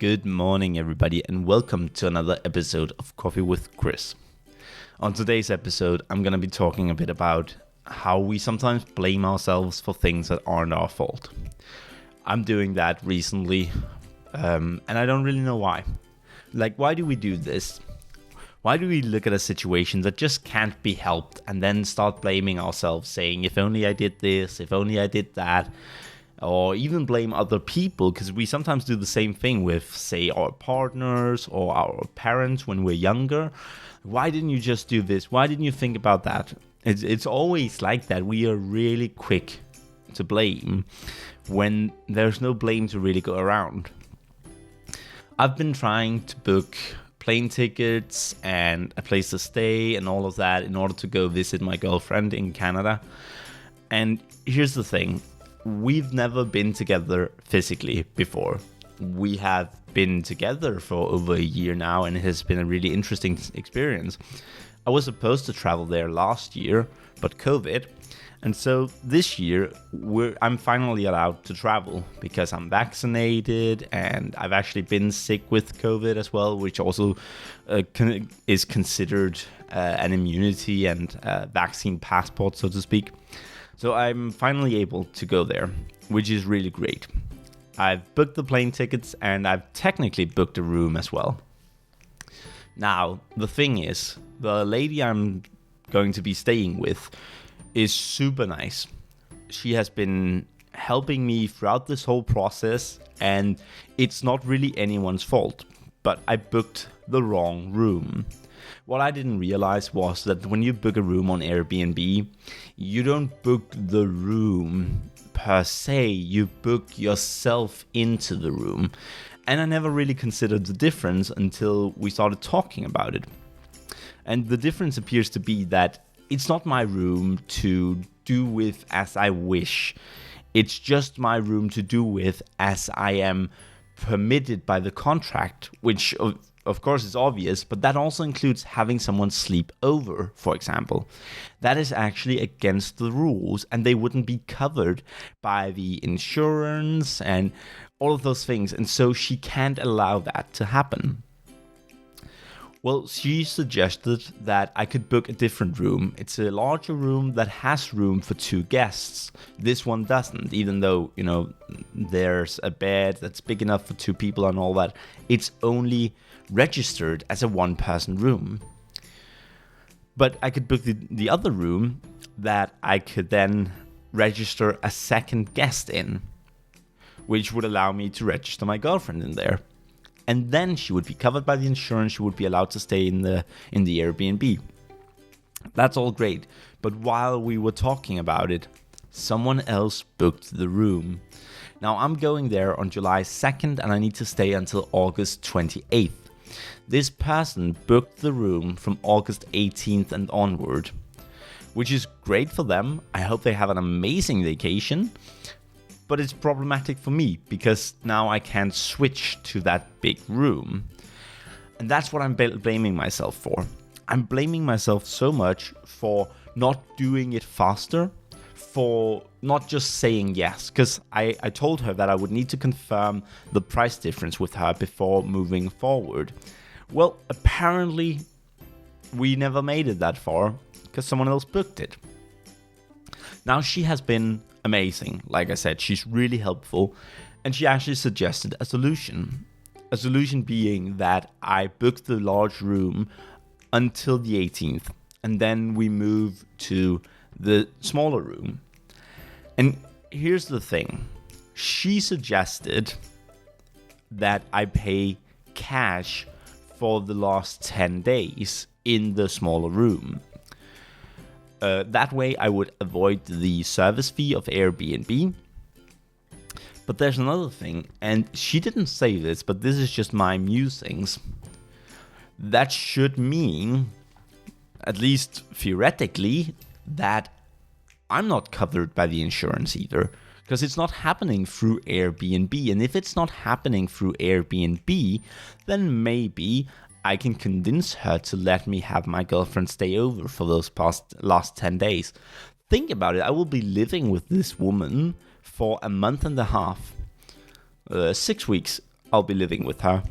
Good morning, everybody, and welcome to another episode of Coffee with Chris. On today's episode, I'm going to be talking a bit about how we sometimes blame ourselves for things that aren't our fault. I'm doing that recently, and I don't really know why. Like, why do we do this? Why do we look at a situation that just can't be helped and then start blaming ourselves, saying, if only I did this, if only I did that? Or even blame other people, because we sometimes do the same thing with, say, our partners or our parents when we're younger. Why didn't you just do this? Why didn't you think about that? It's always like that. We are really quick to blame when there's no blame to really go around. I've been trying to book plane tickets and a place to stay and all of that in order to go visit my girlfriend in Canada. And here's the thing. We've never been together physically before. We have been together for over a year now, and it has been a really interesting experience. I was supposed to travel there last year, but COVID. And so this year, I'm finally allowed to travel because I'm vaccinated, and I've actually been sick with COVID as well, which also is considered an immunity and vaccine passport, so to speak. So I'm finally able to go there, which is really great. I've booked the plane tickets and I've technically booked a room as well. Now, the thing is, the lady I'm going to be staying with is super nice. She has been helping me throughout this whole process, and it's not really anyone's fault, but I booked the wrong room. What I didn't realize was that when you book a room on Airbnb, you don't book the room per se, you book yourself into the room. And I never really considered the difference until we started talking about it. And the difference appears to be that it's not my room to do with as I wish. It's just my room to do with as I am permitted by the contract, which of course is obvious, but that also includes having someone sleep over, for example. That is actually against the rules, and they wouldn't be covered by the insurance and all of those things, and so she can't allow that to happen. Well, she suggested that I could book a different room. It's a larger room that has room for 2 guests. This one doesn't, even though, there's a bed that's big enough for 2 people and all that. It's only registered as a 1-person room. But I could book the other room that I could then register a second guest in, which would allow me to register my girlfriend in there. And then she would be covered by the insurance. She would be allowed to stay in the Airbnb. That's all great. But while we were talking about it, someone else booked the room. Now I'm going there on July 2nd, and I need to stay until August 28th. This person booked the room from August 18th and onward, which is great for them. I hope they have an amazing vacation. But it's problematic for me because now I can't switch to that big room. And that's what I'm blaming myself for. I'm blaming myself so much for not doing it faster, for not just saying yes. Because I told her that I would need to confirm the price difference with her before moving forward. Well, apparently we never made it that far because someone else booked it. Now she has been amazing. Like I said, she's really helpful, and she actually suggested a solution. A solution being that I booked the large room until the 18th, and then we move to the smaller room. And here's the thing. She suggested that I pay cash for the last 10 days in the smaller room. That way I would avoid the service fee of Airbnb. But there's another thing, and she didn't say this, but this is just my musings. That should mean, at least theoretically, that I'm not covered by the insurance either, because it's not happening through Airbnb. And if it's not happening through Airbnb, then maybe I can convince her to let me have my girlfriend stay over for those last 10 days. Think about it. I will be living with this woman for a month and a half, 6 weeks I'll be living with her,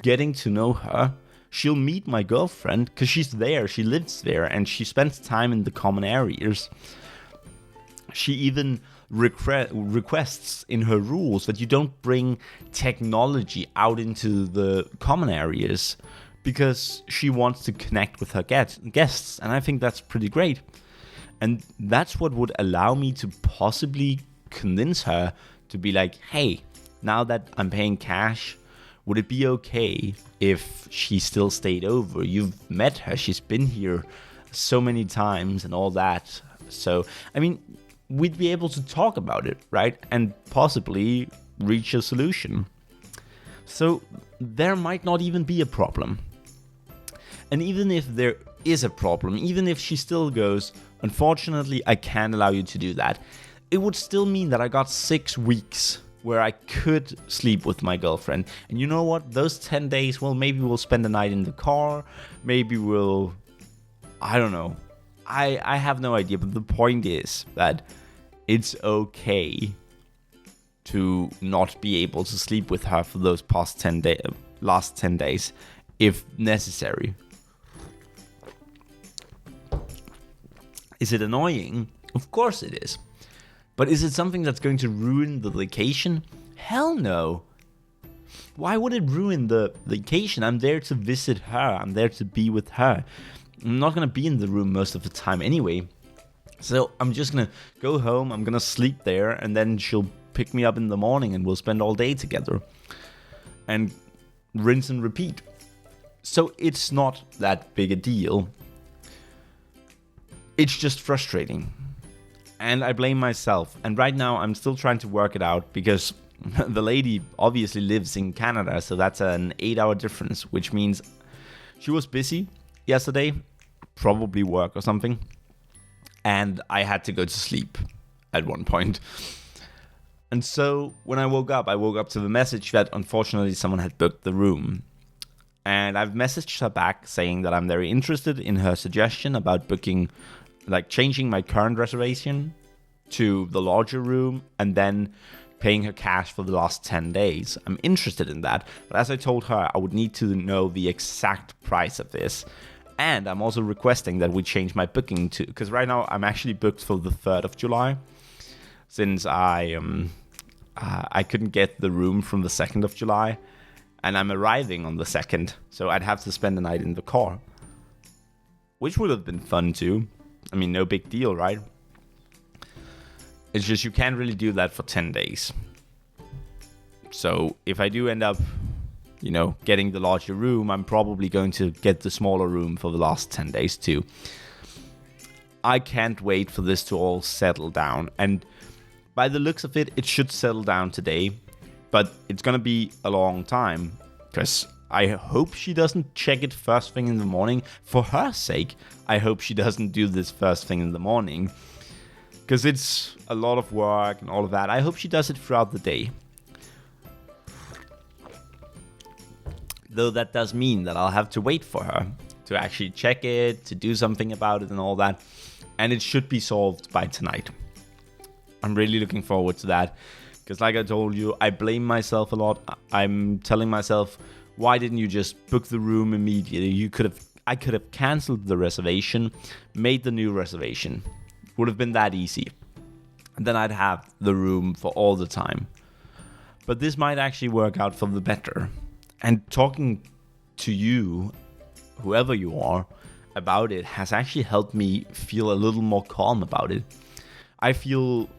getting to know her. She'll meet my girlfriend because she's there, she lives there, and she spends time in the common areas. She even requests in her rules that you don't bring technology out into the common areas because she wants to connect with her guests, and I think that's pretty great. And that's what would allow me to possibly convince her to be like, hey, now that I'm paying cash, would it be okay if she still stayed over? You've met her, she's been here so many times and all that. So, I mean, we'd be able to talk about it, right? And possibly reach a solution. So there might not even be a problem. And even if there is a problem, even if she still goes, unfortunately, I can't allow you to do that, it would still mean that I got 6 weeks where I could sleep with my girlfriend. And you know what? Those 10 days, well, maybe we'll spend the night in the car. Maybe we'll, I don't know. I have no idea. But the point is that it's okay to not be able to sleep with her for those last 10 days if necessary. Is it annoying? Of course it is. But is it something that's going to ruin the vacation? Hell no. Why would it ruin the vacation? I'm there to visit her. I'm there to be with her. I'm not going to be in the room most of the time anyway. So I'm just going to go home. I'm going to sleep there. And then she'll pick me up in the morning and we'll spend all day together. And rinse and repeat. So it's not that big a deal. It's just frustrating. And I blame myself. And right now I'm still trying to work it out because the lady obviously lives in Canada. So that's an 8-hour difference, which means she was busy yesterday, probably work or something. And I had to go to sleep at one point. And so when I woke up to the message that unfortunately someone had booked the room. And I've messaged her back saying that I'm very interested in her suggestion about booking, like changing my current reservation to the larger room and then paying her cash for the last 10 days. I'm interested in that. But as I told her, I would need to know the exact price of this. And I'm also requesting that we change my booking to, because right now I'm actually booked for the 3rd of July, since I couldn't get the room from the 2nd of July, and I'm arriving on the 2nd, so I'd have to spend the night in the car, which would have been fun too. I mean, no big deal, right? It's just you can't really do that for 10 days. So if I do end up, getting the larger room, I'm probably going to get the smaller room for the last 10 days too. I can't wait for this to all settle down. And by the looks of it, it should settle down today. But it's going to be a long time. Because I hope she doesn't check it first thing in the morning. For her sake, I hope she doesn't do this first thing in the morning. Because it's a lot of work and all of that. I hope she does it throughout the day. Though that does mean that I'll have to wait for her to actually check it, to do something about it and all that. And it should be solved by tonight. I'm really looking forward to that. Because like I told you, I blame myself a lot. I'm telling myself, why didn't you just book the room immediately? I could have canceled the reservation, made the new reservation. Would have been that easy. And then I'd have the room for all the time. But this might actually work out for the better. And talking to you, whoever you are, about it has actually helped me feel a little more calm about it. I feel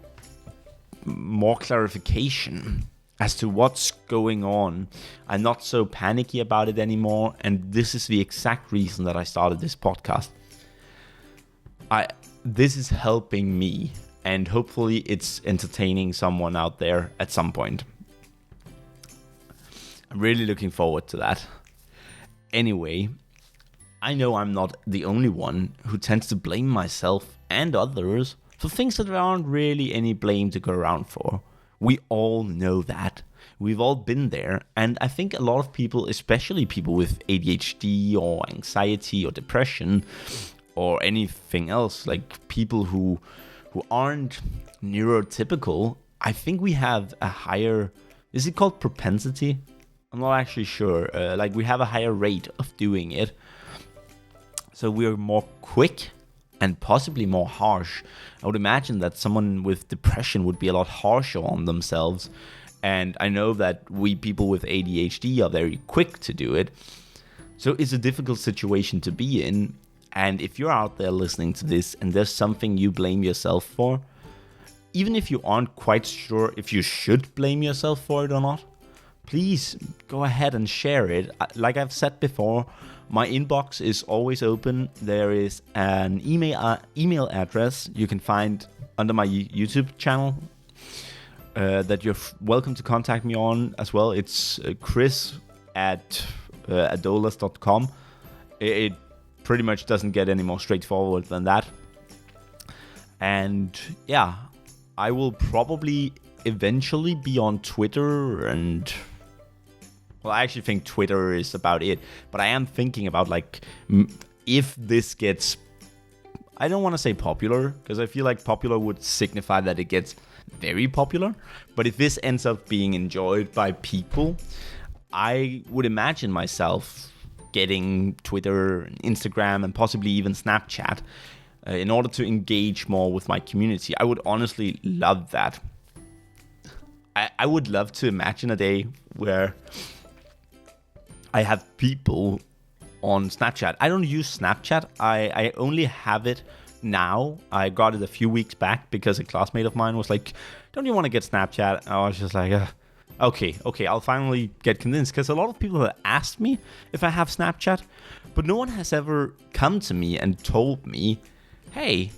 more clarification as to what's going on. I'm not so panicky about it anymore. And this is the exact reason that I started this podcast. This is helping me. And hopefully it's entertaining someone out there at some point. I'm really looking forward to that. Anyway, I know I'm not the only one who tends to blame myself and others for things that there aren't really any blame to go around for. We all know that. We've all been there. And I think a lot of people, especially people with ADHD or anxiety or depression or anything else, like people who aren't neurotypical, I think we have a higher, is it called propensity? I'm not actually sure. Like we have a higher rate of doing it. So we're more quick and possibly more harsh. I would imagine that someone with depression would be a lot harsher on themselves. And I know that we people with ADHD are very quick to do it. So it's a difficult situation to be in. And if you're out there listening to this and there's something you blame yourself for, even if you aren't quite sure if you should blame yourself for it or not, please go ahead and share it. Like I've said before, my inbox is always open. There is an email address you can find under my YouTube channel that you're welcome to contact me on as well. It's chris@adolas.com. It pretty much doesn't get any more straightforward than that. And yeah, I will probably eventually be on Twitter and... Well, I actually think Twitter is about it. But I am thinking about, like, if this gets... I don't want to say popular, because I feel like popular would signify that it gets very popular. But if this ends up being enjoyed by people, I would imagine myself getting Twitter, Instagram, and possibly even Snapchat in order to engage more with my community. I would honestly love that. I would love to imagine a day where I have people on Snapchat. I don't use Snapchat. I only have it now. I got it a few weeks back because a classmate of mine was like, don't you want to get Snapchat? And I was just like, okay, I'll finally get convinced, because a lot of people have asked me if I have Snapchat, but no one has ever come to me and told me, hey,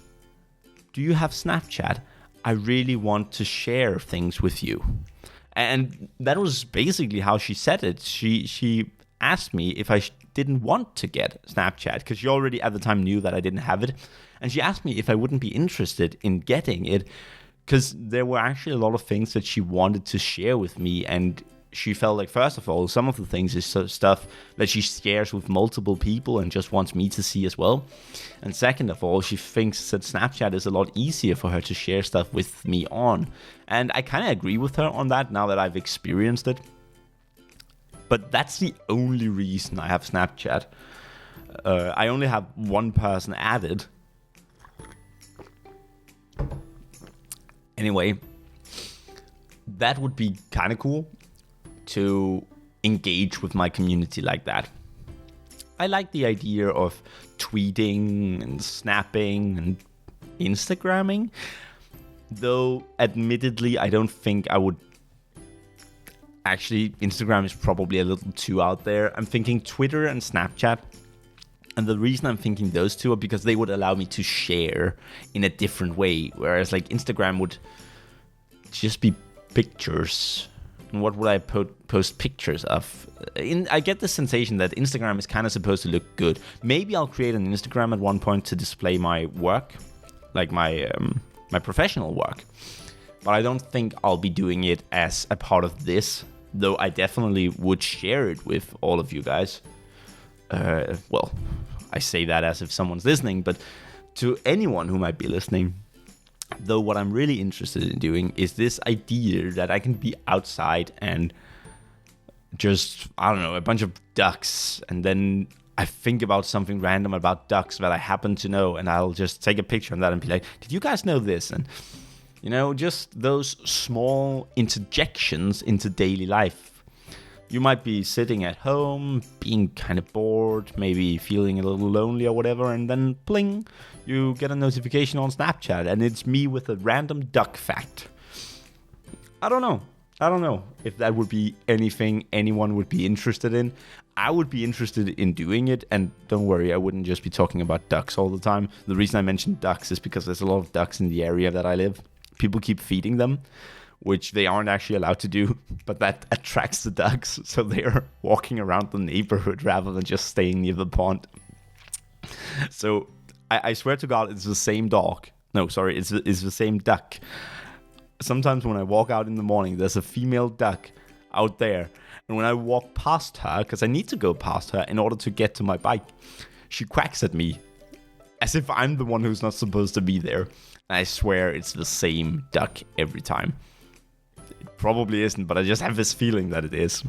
do you have Snapchat? I really want to share things with you. And that was basically how she said it. She asked me if I didn't want to get Snapchat, because she already at the time knew that I didn't have it. And she asked me if I wouldn't be interested in getting it, because there were actually a lot of things that she wanted to share with me. And she felt like, first of all, some of the things is stuff that she shares with multiple people and just wants me to see as well. And second of all, she thinks that Snapchat is a lot easier for her to share stuff with me on. And I kind of agree with her on that now that I've experienced it. But that's the only reason I have Snapchat. I only have one person added. Anyway, that would be kind of cool to engage with my community like that. I like the idea of tweeting and snapping and Instagramming, though admittedly I don't think I would. Actually, Instagram is probably a little too out there. I'm thinking Twitter and Snapchat. And the reason I'm thinking those two are because they would allow me to share in a different way. Whereas like Instagram would just be pictures. And what would I post pictures of? I get the sensation that Instagram is kind of supposed to look good. Maybe I'll create an Instagram at one point to display my work, like my professional work. But I don't think I'll be doing it as a part of this, though I definitely would share it with all of you guys. Well, I say that as if someone's listening, but to anyone who might be listening, though what I'm really interested in doing is this idea that I can be outside and just, I don't know, a bunch of ducks, and then I think about something random about ducks that I happen to know, and I'll just take a picture of that and be like, did you guys know this? And, you know, just those small interjections into daily life. You might be sitting at home, being kind of bored, maybe feeling a little lonely or whatever, and then bling, you get a notification on Snapchat, and it's me with a random duck fact. I don't know if that would be anything anyone would be interested in. I would be interested in doing it, and don't worry, I wouldn't just be talking about ducks all the time. The reason I mentioned ducks is because there's a lot of ducks in the area that I live. People keep feeding them, which they aren't actually allowed to do, but that attracts the ducks, so they are walking around the neighborhood rather than just staying near the pond. So I swear to God, it's the same dog. No, sorry, it's the same duck. Sometimes when I walk out in the morning, there's a female duck out there, and when I walk past her, because I need to go past her in order to get to my bike, she quacks at me as if I'm the one who's not supposed to be there. And I swear it's the same duck every time. It probably isn't, but I just have this feeling that it is.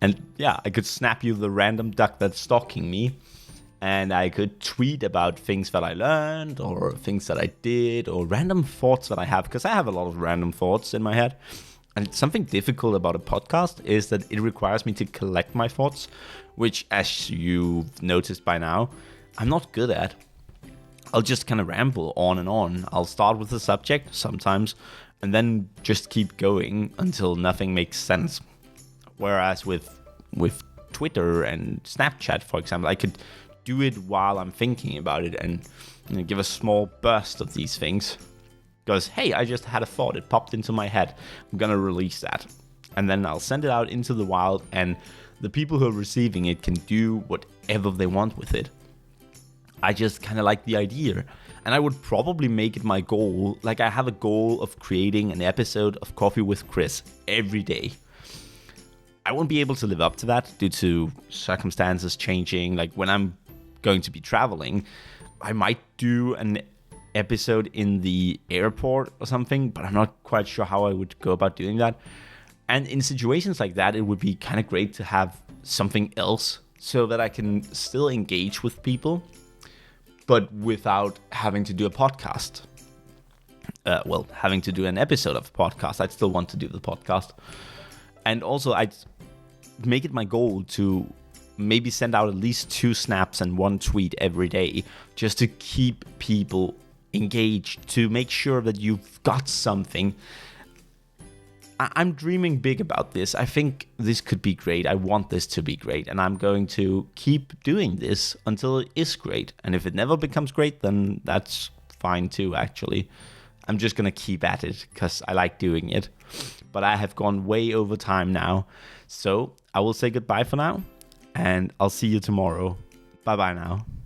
And yeah, I could snap you the random duck that's stalking me. And I could tweet about things that I learned or things that I did or random thoughts that I have. Because I have a lot of random thoughts in my head. And something difficult about a podcast is that it requires me to collect my thoughts, which, as you've noticed by now, I'm not good at. I'll just kind of ramble on and on. I'll start with the subject sometimes and then just keep going until nothing makes sense. Whereas with Twitter and Snapchat, for example, I could do it while I'm thinking about it and give a small burst of these things. Because, hey, I just had a thought. It popped into my head. I'm going to release that. And then I'll send it out into the wild, and the people who are receiving it can do whatever they want with it. I just kind of like the idea. And I would probably make it my goal. Like, I have a goal of creating an episode of Coffee with Chris every day. I won't be able to live up to that due to circumstances changing. Like, when I'm going to be traveling, I might do an episode in the airport or something, but I'm not quite sure how I would go about doing that. And in situations like that, it would be kind of great to have something else so that I can still engage with people, but without having to do a podcast. Having to do an episode of a podcast. I'd still want to do the podcast. And also, I'd make it my goal to maybe send out at least 2 snaps and 1 tweet every day, just to keep people engaged, to make sure that you've got something. I'm dreaming big about this. I think this could be great. I want this to be great, and I'm going to keep doing this until it is great. And if it never becomes great, then that's fine too, actually. I'm just going to keep at it because I like doing it. But I have gone way over time now. So I will say goodbye for now, and I'll see you tomorrow. Bye-bye now.